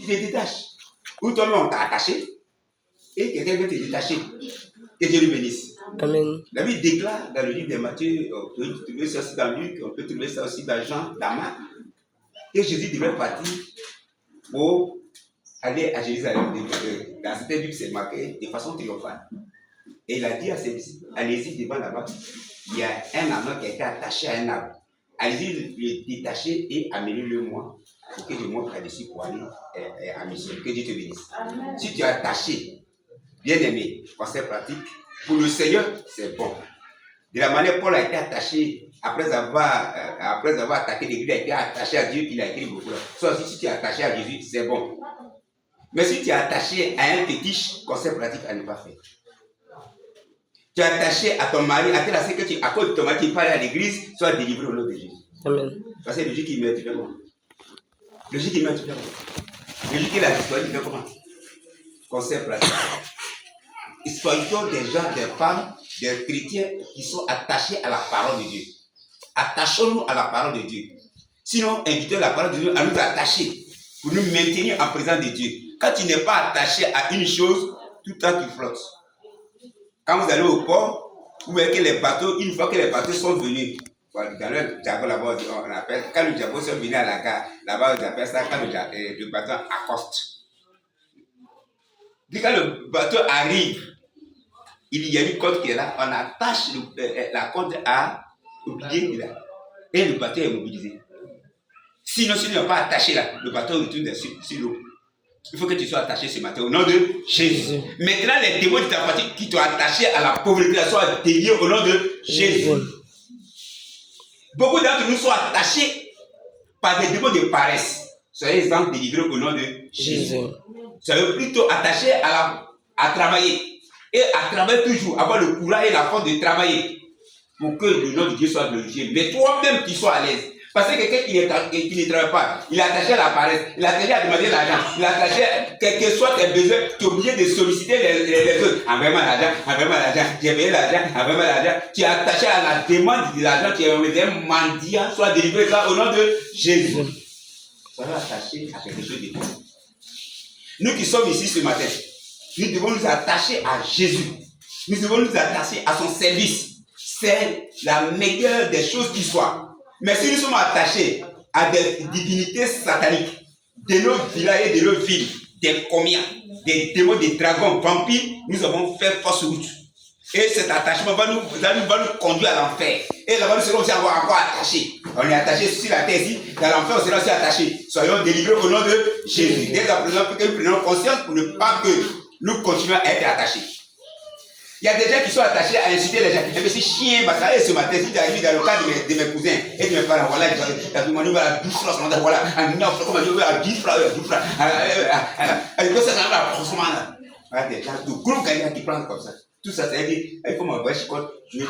tu te détaches. Ou toi-même, on t'a attaché, et quelqu'un veut te détacher. Que Dieu lui bénisse. Amen. La Bible déclare dans le livre de Matthieu, on peut trouver ça aussi dans Luc, on peut trouver ça aussi dans Jean, dans Marc, que Jésus devait partir pour aller à Jérusalem. Dans cette Bible, c'est marqué de façon triomphale. Et il a dit à ses disciples, allez-y devant là-bas, il y a un anneau qui a été attaché à un arbre. Allez-y le détacher et amenez-le moi, pour que je montre là-dessus pour aller à mission. Que Dieu te bénisse. Amen. Si tu es attaché, bien aimé, conseil pratique, pour le Seigneur, c'est bon. De la manière Paul a été attaché, après avoir attaqué l'Église, il a été attaché à Dieu, il a écrit beaucoup. Soit si tu es attaché à Jésus, c'est bon. Mais si tu es attaché à un fétiche, conseil pratique à ne pas faire. Tu es attaché à ton mari, à tel aspect que à cause de ton mari, tu parles à l'église, sois délivré au nom de Jésus. Amen. Parce que le jour qui meurt, tu fais comment? Le jour qui meurt, tu fais comment? Le jour qui a disparu, tu fais comment? Conseil pratique. Soyons des gens, des femmes, des chrétiens qui sont attachés à la parole de Dieu. Attachons-nous à la parole de Dieu. Sinon, invitons la parole de Dieu à nous attacher pour nous maintenir en présence de Dieu. Quand tu n'es pas attaché à une chose, tout le temps tu flottes. Quand vous allez au port, vous voyez que les bateaux, une fois que les bateaux sont venus, dans le jargon là-bas, on appelle, quand le jargon sont venus à la gare, là-bas, on appelle ça quand le bateau accoste. Puis quand le bateau arrive, il y a une corde qui est là, on attache la corde au pilier qui est là, et le bateau est mobilisé. Sinon, si tu n'es pas attaché là, le bateau retourne sur l'eau. Il faut que tu sois attaché ce matin au nom de Jésus. Maintenant, les démons de ta partie qui t'ont attaché à la pauvreté soient déliés au nom de Jésus. Beaucoup d'entre nous sont attachés par des démons de paresse. Soyez exemples délivrés au nom de Jésus. Soyez plutôt attachés à travailler. Et à travailler toujours, avoir le courage et la force de travailler pour que le nom de Dieu soit glorifié. Mais toi-même, tu sois à l'aise. Parce que quelqu'un qui ne travaille pas, il est attaché à la paresse, il est attaché à demander l'argent, il est attaché à quel que soit tes besoins, tu es obligé de solliciter les autres. Envoie-moi l'argent, j'ai payé l'argent, envoie-moi l'argent. Tu es attaché à la demande de l'argent, tu es un mendiant, soit délivré ça au nom de Jésus. Soyons attachés à quelque chose de bon. Nous qui sommes ici ce matin, nous devons nous attacher à Jésus. Nous devons nous attacher à son service. C'est la meilleure des choses qui soit. Mais si nous sommes attachés à des divinités sataniques, de nos villages et de nos villes, des comiens, des démons, des dragons, vampires, nous avons fait fausse route. Et cet attachement va nous conduire à l'enfer. Et là-bas, nous serons aussi encore attachés. On est attachés sur la terre ici, dans l'enfer, on sera aussi attachés. Soyons délivrés au nom de Jésus. Dès à présent, que nous prenions conscience pour ne pas que nous continuions à être attachés. Il y a des gens qui sont attachés à insulter les gens. Et puis, c'est chien, parce que ce matin, si tu arrives dans le cas de mes cousins et de mes parents, voilà, tu as demandé à 12 francs, voilà, à 9 francs, comment je veux, à 10 francs, voilà, des gens de gros gagnants qui prennent comme ça. Tout ça, c'est-à-dire, il faut m'envoyer chicote, je vais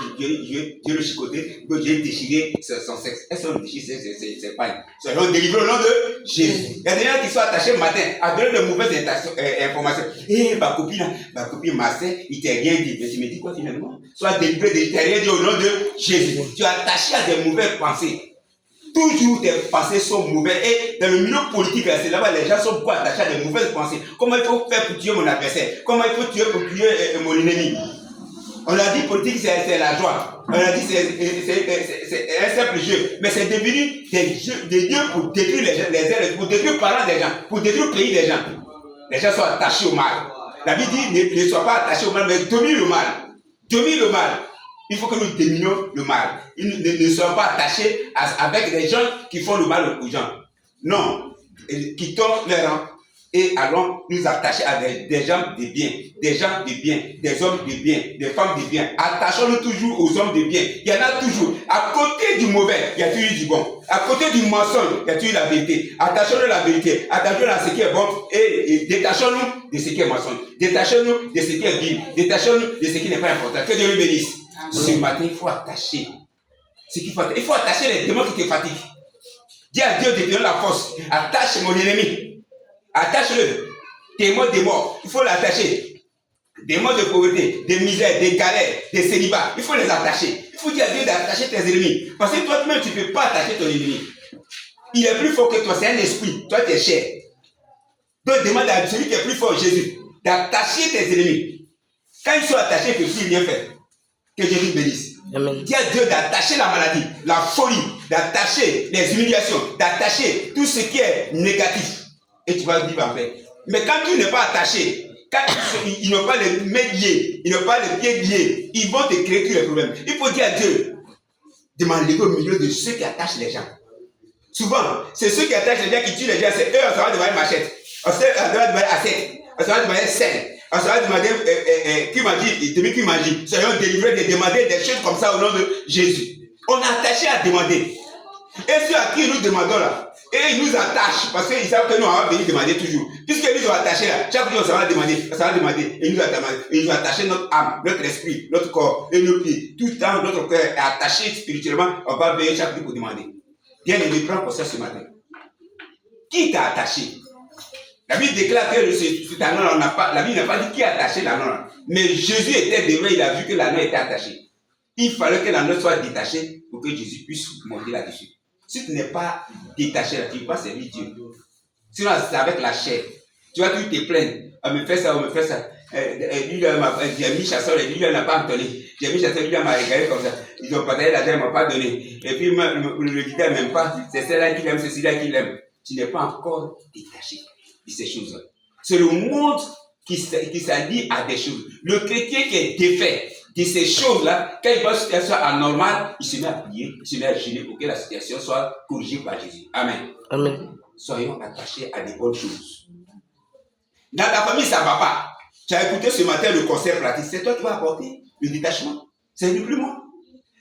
le chicoter, je vais déchirer son sexe. Est-ce qu'on déchire ses pailles? Soyons délivrés au nom de Jésus. Il y a des gens qui sont attachés le matin à donner de mauvaises informations. Ma copine Marcel, il t'a rien dit. Mais tu me dis quoi finalement? Sois délivré de t'a rien dit au nom de Jésus. Tu es attaché à des mauvaises pensées. Toujours tes pensées sont mauvaises. Et dans le milieu politique, c'est là-bas, les gens sont beaucoup attachés à des mauvaises pensées. Comment il faut faire pour tuer mon adversaire? Comment il faut tuer pour tuer mon ennemi? On a dit politique, c'est la joie. On a dit c'est un simple jeu. Mais c'est devenu des jeux pour détruire les gens, pour détruire les parents des gens, pour détruire le pays des gens. Les gens sont attachés au mal. La Bible dit ne sois pas attaché au mal, mais domine le mal. Domine le mal. Il faut que nous dominions le mal. Ne soyons pas attachés avec des gens qui font le mal aux gens. Non. Quittons les rangs et allons nous attacher à des gens de bien, des gens de bien, des hommes de bien, des femmes de bien. Attachons-nous toujours aux hommes de bien. Il y en a toujours. À côté du mauvais, il y a toujours du bon. À côté du mensonge, il y a toujours la vérité. Attachons-nous à la vérité. Attachons-nous à ce qui est bon et détachons-nous de ce qui est mensonge. Détachons-nous de ce qui est vil. Détachons-nous de ce qui n'est pas important. Que Dieu nous bénisse. Ce matin, il faut attacher. Il faut attacher les démons qui te fatiguent. Dis à Dieu de te donner la force. Attache mon ennemi. Attache-le. Témoin des morts. Il faut l'attacher. Des morts de pauvreté, des misères, des galères, des célibats. Il faut les attacher. Il faut dire à Dieu d'attacher tes ennemis. Parce que toi-même, tu ne peux pas attacher ton ennemi. Il est plus fort que toi. C'est un esprit. Toi, tu es chair. Donc demande à celui qui est plus fort, Jésus, d'attacher tes ennemis. Quand ils sont attachés, que tu rien fait. Que Jésus bénisse. Amen. Dis à Dieu d'attacher la maladie, la folie, d'attacher les humiliations, d'attacher tout ce qui est négatif. Et tu vas vivre en paix. Mais quand tu n'es pas attaché, quand ils n'ont pas les mains liées, ils n'ont pas les pieds liés, ils vont te créer tous les problèmes. Il faut dire à Dieu de m'enlever au milieu de ceux qui attachent les gens. Souvent, c'est ceux qui attachent les gens qui tuent les gens, c'est eux, on va demander machette, on va demander assiette, on va demander sel, on va demander qui m'a dit, qui m'a dit, soyons délivrés de demander des choses comme ça au nom de Jésus. On est attaché à demander. Et ceux à qui nous demandons là, et ils nous attachent, parce qu'ils savent que nous, on va venir demander toujours. Puisqu'ils nous ont attachés là, chaque jour, ça va demander, et ils nous ont attaché notre âme, notre esprit, notre corps, et nos pieds. Tout le temps, notre cœur est attaché spirituellement, on va venir chaque jour pour demander. Bien aimé, prends pour ça ce matin. Qui t'a attaché? La Bible déclare que cet anneau, la Bible n'a pas dit qui a attaché l'anneau. Mais Jésus était devant, il a vu que l'anneau était attaché. Il fallait que l'anneau soit détaché pour que Jésus puisse monter là-dessus. Si tu n'es pas détaché là, tu ne peux pas servir Dieu. Sinon, c'est avec la chair. Tu vas toujours te plaindre. On me fait ça, on me fait ça. Lui, j'ai mis chasseur, lui, il n'a pas entonné. J'ai mis chasseur, lui, il m'a regardé comme ça. Ils ont partagé l'argent, ils ne m'ont pas donné. Et puis, le guide n'aime pas. C'est celle-là qui l'aime, c'est celui-là qui l'aime. Tu n'es pas encore détaché de ces choses-là. C'est le monde qui s'allie à des choses. Le chrétien qui est défait de ces choses-là, quand il voit une situation anormale, il se met à prier, il se met à gêner pour que la situation soit corrigée par Jésus. Amen. Amen. Soyons attachés à des bonnes choses. Dans ta famille, ça ne va pas. Tu as écouté ce matin le conseil pratique. C'est toi qui vas apporter le détachement. C'est plus moi.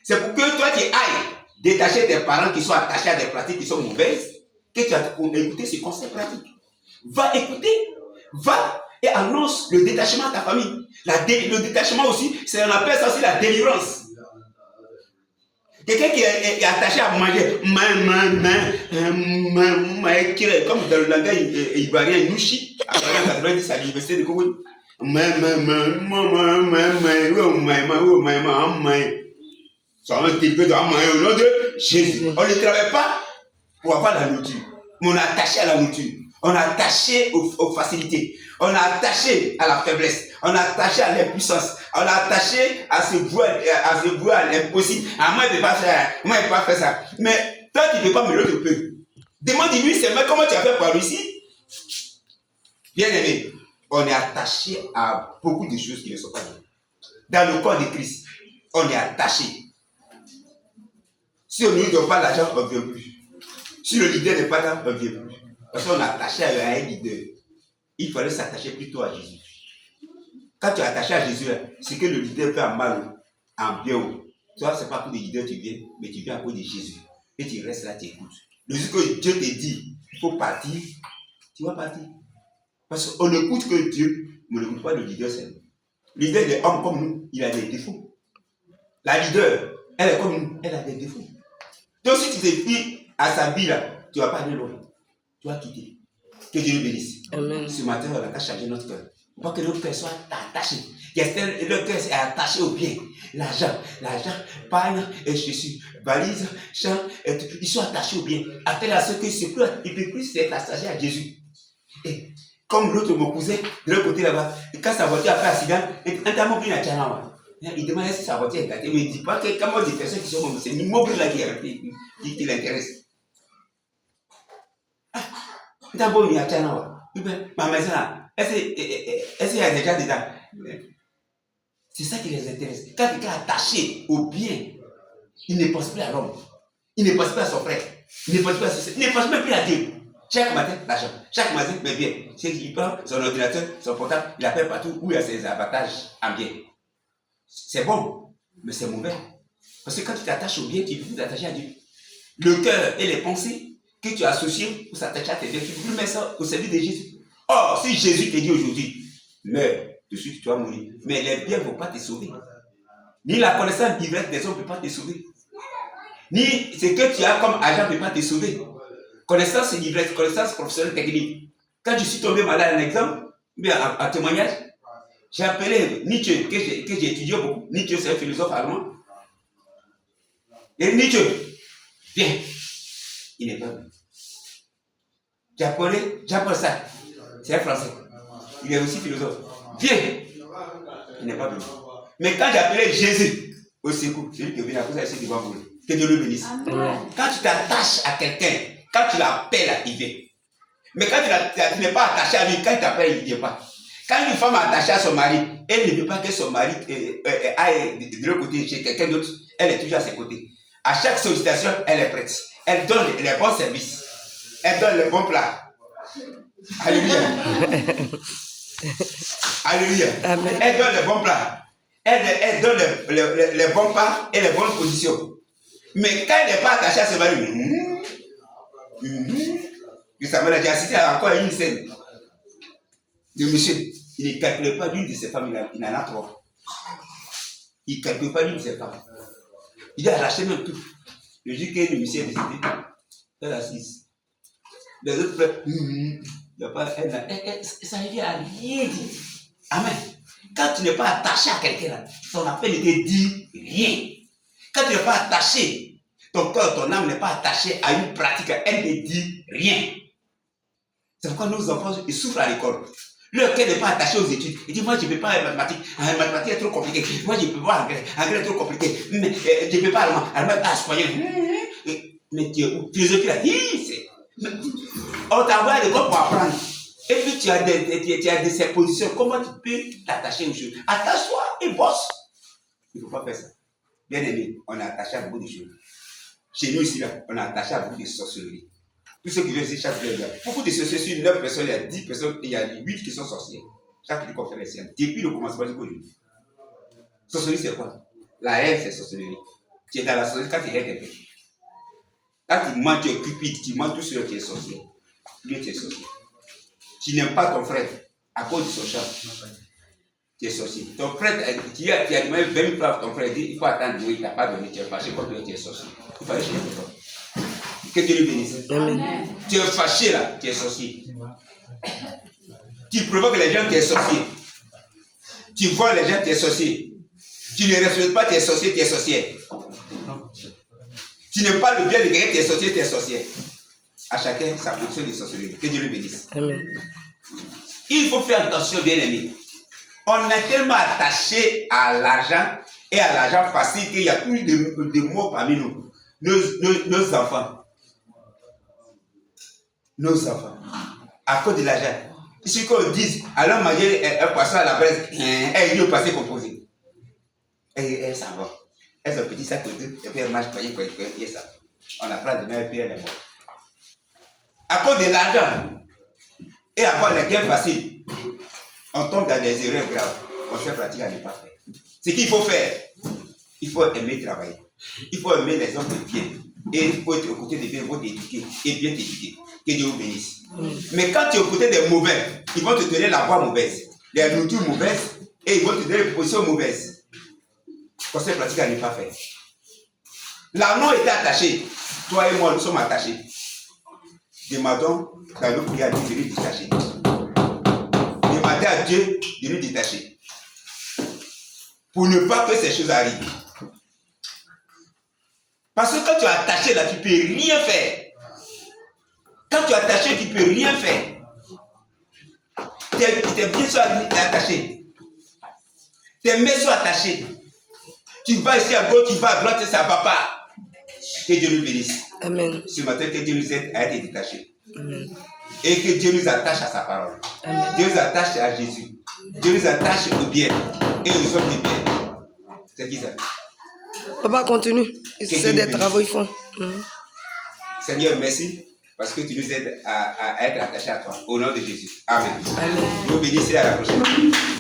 C'est pour que toi, tu ailles détacher tes parents qui sont attachés à des pratiques qui sont mauvaises, que tu as écouté ce conseil pratique. Va écouter. Va et annonce le détachement à ta famille. Le détachement aussi, on appelle ça aussi la délivrance. Quelqu'un qui est attaché à manger, comme dans le langage ivoirien, Nouchi, à 90 à l'université de Kogoun. Ça va délivré dans au nom de Jésus. On ne travaille pas pour avoir la nourriture, mais on est attaché à la nourriture. On est attaché aux facilités. On est attaché à la faiblesse. On est attaché à l'impuissance. On est attaché à se vouer à l'impossible. Ah, moi, je ne peux pas faire. Moi, je ne peux pas faire ça. Mais toi, tu ne peux pas, mais l'autre peut. Demande-lui, c'est mais comment tu as fait pour réussir? Bien aimé, on est attaché à beaucoup de choses qui ne sont pas bien. Dans le corps de Christ, on est attaché. Si on ne nous donne pas l'argent, on ne vient plus. Si le leader n'est pas là, on ne vient plus. Parce qu'on est attaché à un leader. Il fallait s'attacher plutôt à Jésus. Quand tu es attaché à Jésus, c'est que le leader fait en mal, en bien. Toi, ce n'est pas pour le leader tu viens, mais tu viens à cause de Jésus. Et tu restes là, tu écoutes. Le jour que Dieu te dit, il faut partir, tu vas partir. Parce qu'on n'écoute que Dieu, mais on n'écoute pas le leader seulement. Le leader est homme comme nous, il a des défauts. La leader, elle est comme nous, elle a des défauts. Donc si tu te fies à sa vie là, tu ne vas pas aller loin. Tu vas quitter. Que Dieu nous bénisse. Amen. Ce matin, on va changer notre cœur. Pour que notre cœur soit attaché. Le cœur est attaché au bien. L'argent, pagne et chaussures, valise, champ, ils sont attachés au bien. Appelle à ceux qui se pleutent. Il ne peut plus s'être attaché à Jésus. Et comme l'autre, mon cousin, de l'autre côté là-bas, quand sa voiture a fait accident, il demande si sa voiture est gâtée. Mais il ne dit pas que comment des personnes qui sont comme c'est l'immobile là qui l'intéresse. Ma maison là, est-ce qu'il y a déjà dedans? C'est ça qui les intéresse. Quand quelqu'un est attaché au bien, il ne pense plus à l'homme. Il ne pense plus à son frère. Il ne pense plus à il ne pense même plus à Dieu. Chaque matin, l'argent. Chaque matin, mais bien. Il prend son ordinateur, son portable, il appelle partout où il y a ses avantages en bien. C'est bon, mais c'est mauvais. Parce que quand tu t'attaches au bien, tu veux t'attacher à Dieu. Le cœur et les pensées que tu as associées pour s'attacher à tes biens, tu veux mettre ça au service de Jésus. Or, si Jésus te dit aujourd'hui, meurs, de suite tu vas mourir, mais les biens ne vont pas te sauver. Ni la connaissance directe des hommes ne peut pas te sauver. Ni ce que tu as comme argent ne peut pas te sauver. Connaissance directe, connaissance professionnelle technique. Quand je suis tombé malade, un exemple, bien en témoignage, j'ai appelé Nietzsche, que j'ai étudié beaucoup. Nietzsche, c'est un philosophe allemand. Et Nietzsche, viens. Il n'est pas venu. J'appelle ça. C'est un Français. Il est aussi philosophe. Viens. Il n'est pas venu. Mais quand j'appelais Jésus au secours, c'est lui qui est venu à cause de ce devant vous. Que Dieu le bénisse. Quand tu t'attaches à quelqu'un, quand tu l'appelles, il vient. Mais quand tu n'es pas attaché à lui, quand il t'appelle, il ne vient pas. Quand une femme est attachée à son mari, elle ne veut pas que son mari aille de l'autre côté chez quelqu'un d'autre. Elle est toujours à ses côtés. À chaque sollicitation, elle est prête. Elle donne les bons services. Elle donne les bons plats. Alléluia. Alléluia. Amen. Elle donne les bons plats. Elle donne les bons pas et les bonnes positions. Mais quand elle n'est pas attachée à ce mari, ça m'a déjà assisté à encore une scène. Le monsieur, il ne calcule pas d'une de ses femmes, il en a 3. Il ne calcule pas d'une de ses femmes. Il a arraché même tout. Le jour que le monsieur est décédé, elle assise. Les autres frères, ça ne vient à rien dire. Amen. Quand tu n'es pas attaché à quelqu'un, ton appel ne te dit rien. Quand tu n'es pas attaché, ton cœur, ton âme n'est pas attaché à une pratique, elle ne dit rien. C'est pourquoi nos enfants, ils souffrent à l'école. Leur cœur n'est pas attaché aux études. Il dit, moi, je ne peux pas mathématiques. Mathématiques est trop compliqué. Moi, je ne peux pas anglais. Anglais est trop compliqué. Mais je ne peux pas allemand. Allemand est espagnol. Mais tu es où? Philosophie là. On t'envoie à l'école pour apprendre. Et puis, tu as de ces positions. Comment tu peux t'attacher aux choses? Attache-toi et bosse. Il ne faut pas faire ça. Bien aimé, on est attaché à beaucoup de choses. Chez nous ici, là, on est attaché à beaucoup de sorcellerie. Tous ceux qui viennent ici chaque jour, beaucoup de sorciers, sur 9 personnes, il y a 10 personnes, il y a 8 qui sont sorciers. Chaque jour qu'on fait les siennes. Depuis le commencement jusqu'au jour. Sorcellerie, c'est quoi? La haine, c'est sorcellerie. Tu es dans la sorcellerie quand tu haies quelqu'un. Quand tu mens, tu es cupide, tu mens tout seul, tu es sorcier. Lui, tu es sorcier. Tu n'aimes pas ton frère à cause de son charme. Tu es sorcier. Ton frère, tu as demandé 20 000 francs, ton frère dit il faut attendre, il n'a pas donné, tu es fâché contre lui, tu es sorcier. Il faut aller chez toi. Que Dieu le bénisse. Amen. Tu es fâché là, tu es sorcier. Tu provoques les gens, tu es sorcier. Tu vois les gens, tu es sorcier. Tu ne respectes pas, tu es sorcier, tu es sorcière. Tu n'aimes pas le bien de quelqu'un, tu es sorcier, tu es sorcière. À chacun sa fonction de sorcellerie. Que Dieu le bénisse. Amen. Il faut faire attention, bien aimé. On est tellement attaché à l'argent et à l'argent facile qu'il y a plus de mots parmi nous. Nos enfants. Nos enfants. À cause de l'argent. Si qu'on dise, allons manger un poisson à la braise, elle est au passé composé. Elle s'en va. Elle a un petit sac de deux, et puis elle mange et ça. On apprend demain et puis elle est morte. À cause de l'argent et avoir les gains faciles, on tombe dans des erreurs graves. On fait pratique à ne pas faire. Ce qu'il faut faire, il faut aimer travailler. Il faut aimer les hommes de bien. Et il faut être aux côtés des bien, il faut t'éduquer et bien t'éduquer. Que Dieu vous bénisse. Mais quand tu es aux côtés des mauvais, ils vont te donner la voie mauvaise, les nourritures mauvaises, et ils vont te donner les positions mauvaises. Conseil pratique à ne pas faire. L'amour était attaché. Toi et moi, nous sommes attachés. Demandons dans nos prières de nous détacher. Demandez à Dieu de nous détacher. Pour ne pas que ces choses arrivent. Parce que quand tu es attaché là, tu ne peux rien faire. Quand tu es attaché, tu ne peux rien faire. Tes pieds sont attachés. Tes mains sont attachées. Tu vas ici à gauche, tu vas à droite, ça ne va pas. Que Dieu nous bénisse. Amen. Ce matin, que Dieu nous aide à être détachés. Amen. Et que Dieu nous attache à sa parole. Amen. Dieu nous attache à Jésus. Dieu nous attache au bien et aux hommes du bien. C'est qui ça? Papa, continue. C'est des travaux, ils font. Seigneur, merci parce que tu nous aides à être attachés à toi. Au nom de Jésus. Amen. Amen. Vous bénissez à la prochaine.